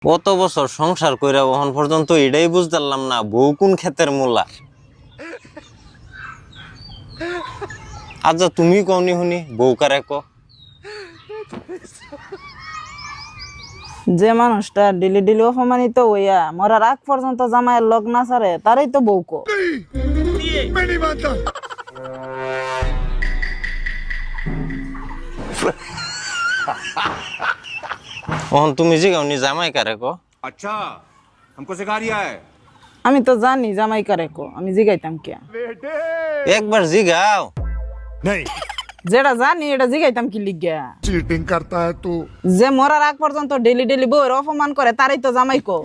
কত বছর সংসার কইরা এখন পর্যন্ত এটাই বুঝতারলাম না বউ কোন ক্ষেতের মূলা। আচ্ছা তুমি কওনি শুনি বউ কারে কো? যে মানুষটা ডেলি ডেলি অপমানিত হইয়া মরার আগ পর্যন্ত জামাইয়ের লগ না ছাড়ে তারই তো বউকো। এখন তুমি জিগাওনি জামাই কারে কো? अच्छा हमको सिखा रिया है। আমি তো জানি জামাই কারে কো, আমি জিগাইতাম কে? একবার জিগাও। नहीं যেটা জানি এটা জিগাইতাম কি লিগা? चीटिंग करता है तू। যে মরার আগ পর্যন্ত ডেলি ডেলি বউয়ের অপমান করে তারই তো জামাই কো।